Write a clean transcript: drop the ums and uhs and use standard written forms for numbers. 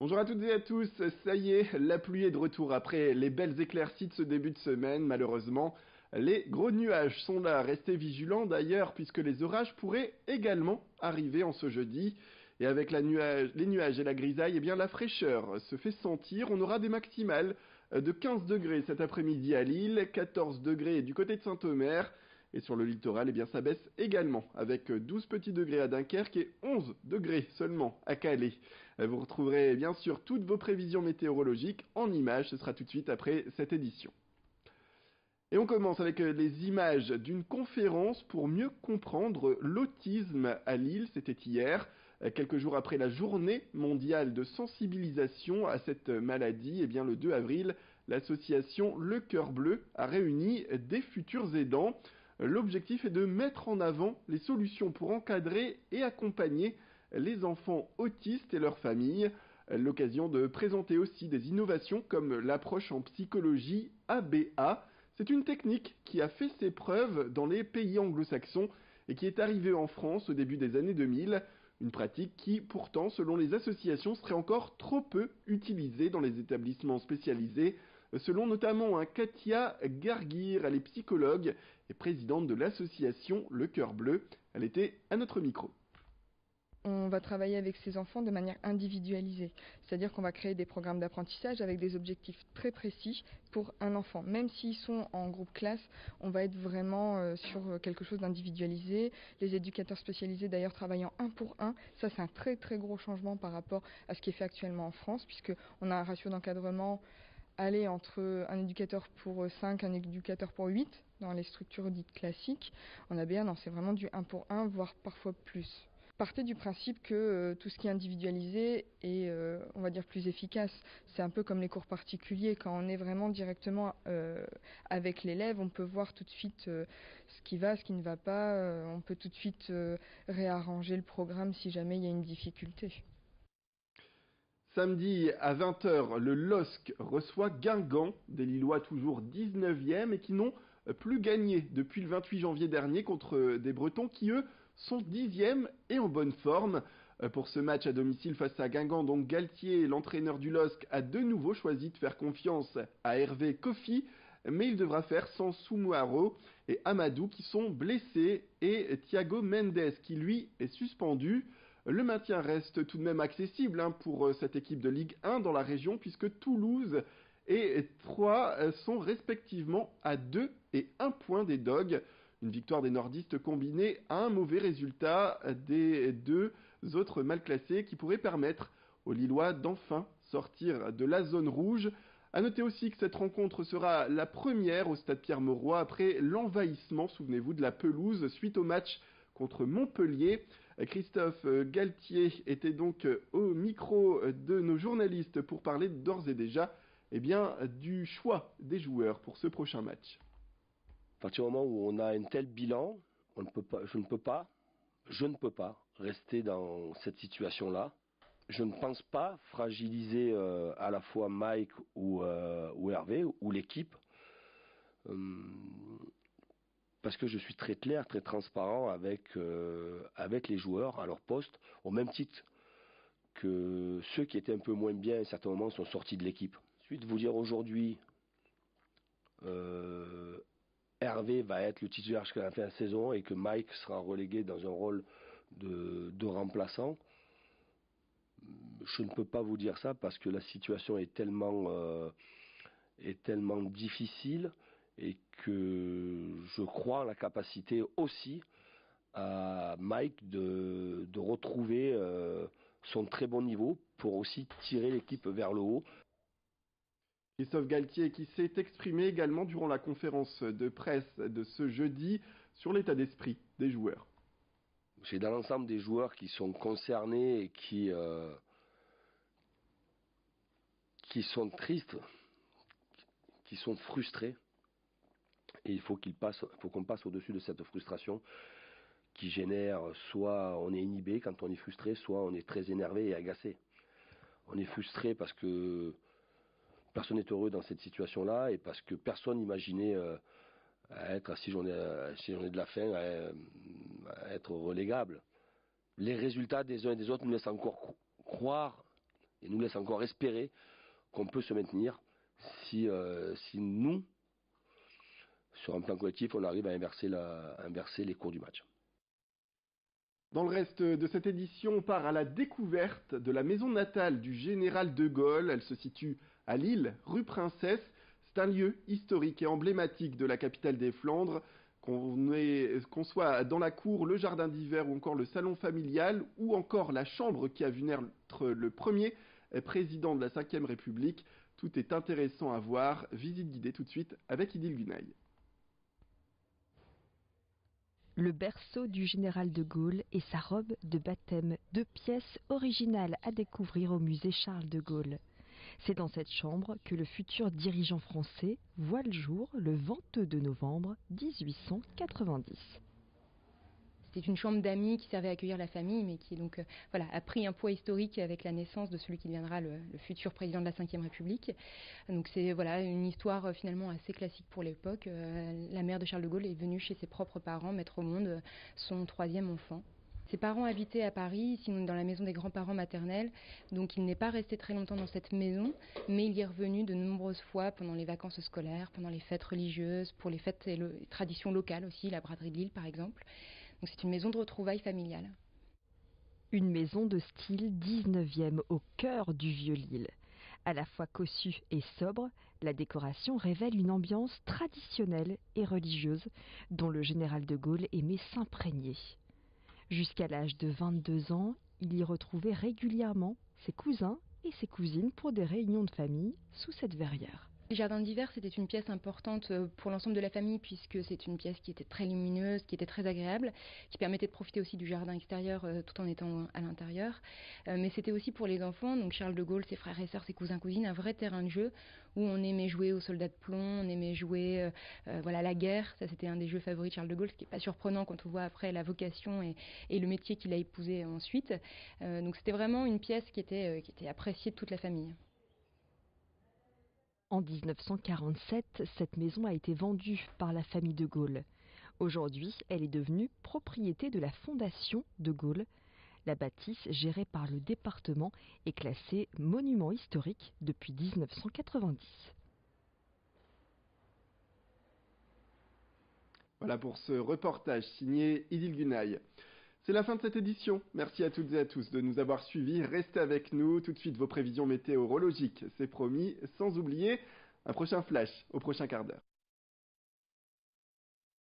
Bonjour à toutes et à tous, ça y est, la pluie est de retour après les belles éclaircies de ce début de semaine. Malheureusement, les gros nuages sont là, restez vigilants d'ailleurs puisque les orages pourraient également arriver en ce jeudi. Et avec les nuages et la grisaille, eh bien la fraîcheur se fait sentir. On aura des maximales de 15 degrés cet après-midi à Lille, 14 degrés du côté de Saint-Omer. Et sur le littoral, eh bien, ça baisse également, avec 12 petits degrés à Dunkerque et 11 degrés seulement à Calais. Vous retrouverez bien sûr toutes vos prévisions météorologiques en images, ce sera tout de suite après cette édition. Et on commence avec les images d'une conférence pour mieux comprendre l'autisme à Lille, c'était hier, quelques jours après la journée mondiale de sensibilisation à cette maladie. Et bien le 2 avril, l'association Le Cœur Bleu a réuni des futurs aidants. L'objectif est de mettre en avant les solutions pour encadrer et accompagner les enfants autistes et leurs familles. L'occasion de présenter aussi des innovations comme l'approche en psychologie ABA. C'est une technique qui a fait ses preuves dans les pays anglo-saxons et qui est arrivée en France au début des années 2000. Une pratique qui, pourtant, selon les associations, serait encore trop peu utilisée dans les établissements spécialisés, selon notamment Katia Gargir, elle est psychologue et présidente de l'association Le Cœur Bleu. Elle était à notre micro. On va travailler avec ces enfants de manière individualisée, c'est-à-dire qu'on va créer des programmes d'apprentissage avec des objectifs très précis pour un enfant. Même s'ils sont en groupe classe, on va être vraiment sur quelque chose d'individualisé. Les éducateurs spécialisés d'ailleurs travaillent en 1 pour 1. Ça, c'est un très très gros changement par rapport à ce qui est fait actuellement en France, puisqu'on a un ratio d'encadrement aller entre un éducateur pour 5, un éducateur pour 8 dans les structures dites classiques. En ABA, non, c'est vraiment du 1 pour 1, voire parfois plus. Partez du principe que tout ce qui est individualisé est, on va dire, plus efficace. C'est un peu comme les cours particuliers. Quand on est vraiment directement avec l'élève, on peut voir tout de suite ce qui va, ce qui ne va pas. On peut tout de suite réarranger le programme si jamais il y a une difficulté. Samedi à 20h, le LOSC reçoit Guingamp, des Lillois toujours 19e et qui n'ont plus gagné depuis le 28 janvier dernier contre des Bretons qui, eux, sont 10e et en bonne forme. Pour ce match à domicile face à Guingamp, donc Galtier, l'entraîneur du LOSC, a de nouveau choisi de faire confiance à Hervé Kofi, mais il devra faire sans Soumouaro et Amadou qui sont blessés et Thiago Mendes qui lui est suspendu. Le maintien reste tout de même accessible pour cette équipe de Ligue 1 dans la région puisque Toulouse et Troyes sont respectivement à 2 et 1 point des Dogs. Une victoire des nordistes combinée à un mauvais résultat des deux autres mal classés qui pourrait permettre aux Lillois d'enfin sortir de la zone rouge. A noter aussi que cette rencontre sera la première au stade Pierre-Mauroy après l'envahissement, souvenez-vous, de la pelouse suite au match contre Montpellier. Christophe Galtier était donc au micro de nos journalistes pour parler d'ores et déjà du choix des joueurs pour ce prochain match. À partir du moment où on a un tel bilan, je ne peux pas rester dans cette situation-là. Je ne pense pas fragiliser à la fois Mike ou Hervé ou l'équipe. Parce que je suis très clair, très transparent avec les joueurs à leur poste, au même titre que ceux qui étaient un peu moins bien à un certain moment sont sortis de l'équipe. Ensuite, vous dire aujourd'hui, Hervé va être le titulaire jusqu'à la fin de la saison et que Mike sera relégué dans un rôle de remplaçant. Je ne peux pas vous dire ça parce que la situation est tellement difficile et que je crois en la capacité aussi à Mike de retrouver son très bon niveau pour aussi tirer l'équipe vers le haut. Christophe Galtier qui s'est exprimé également durant la conférence de presse de ce jeudi sur l'état d'esprit des joueurs. C'est dans l'ensemble des joueurs qui sont concernés et qui sont tristes, qui sont frustrés. Et il faut qu'on passe au-dessus de cette frustration qui génère soit on est inhibé quand on est frustré, soit on est très énervé et agacé. On est frustré parce que personne n'est heureux dans cette situation-là et parce que personne n'imaginait être à 6 journées de la fin, à être relégable. Les résultats des uns et des autres nous laissent encore croire et nous laisse encore espérer qu'on peut se maintenir si nous, sur un plan collectif, on arrive à inverser les cours du match. Dans le reste de cette édition, on part à la découverte de la maison natale du général de Gaulle. Elle se situe à Lille, rue Princesse. C'est un lieu historique et emblématique de la capitale des Flandres. Qu'on soit dans la cour, le jardin d'hiver ou encore le salon familial ou encore la chambre qui a vu naître le premier président de la Ve République, tout est intéressant à voir. Visite guidée tout de suite avec Idil Gunaï. Le berceau du général de Gaulle et sa robe de baptême, 2 pièces originales à découvrir au musée Charles de Gaulle. C'est dans cette chambre que le futur dirigeant français voit le jour le 22 novembre 1890. C'était une chambre d'amis qui servait à accueillir la famille, mais qui donc a pris un poids historique avec la naissance de celui qui deviendra le futur président de la Ve République. Donc c'est une histoire finalement assez classique pour l'époque. La mère de Charles de Gaulle est venue chez ses propres parents mettre au monde son 3e enfant. Ses parents habitaient à Paris, sinon dans la maison des grands-parents maternels, donc il n'est pas resté très longtemps dans cette maison, mais il y est revenu de nombreuses fois pendant les vacances scolaires, pendant les fêtes religieuses, pour les fêtes et les traditions locales aussi, la braderie de Lille par exemple. Donc c'est une maison de retrouvailles familiales. Une maison de style 19e au cœur du vieux Lille. À la fois cossue et sobre, la décoration révèle une ambiance traditionnelle et religieuse dont le général de Gaulle aimait s'imprégner. Jusqu'à l'âge de 22 ans, il y retrouvait régulièrement ses cousins et ses cousines pour des réunions de famille sous cette verrière. Le jardin d'hiver, c'était une pièce importante pour l'ensemble de la famille puisque c'est une pièce qui était très lumineuse, qui était très agréable, qui permettait de profiter aussi du jardin extérieur tout en étant à l'intérieur. Mais c'était aussi pour les enfants, donc Charles de Gaulle, ses frères et sœurs, ses cousins, cousines, un vrai terrain de jeu où on aimait jouer aux soldats de plomb, on aimait jouer la guerre. Ça, c'était un des jeux favoris de Charles de Gaulle, ce qui n'est pas surprenant quand on voit après la vocation et le métier qu'il a épousé ensuite. Donc c'était vraiment une pièce qui était appréciée de toute la famille. En 1947, cette maison a été vendue par la famille de Gaulle. Aujourd'hui, elle est devenue propriété de la Fondation de Gaulle. La bâtisse, gérée par le département, est classée monument historique depuis 1990. Voilà pour ce reportage signé Idil Gunaï. C'est la fin de cette édition. Merci à toutes et à tous de nous avoir suivis. Restez avec nous. Tout de suite, vos prévisions météorologiques, c'est promis. Sans oublier un prochain flash au prochain quart d'heure.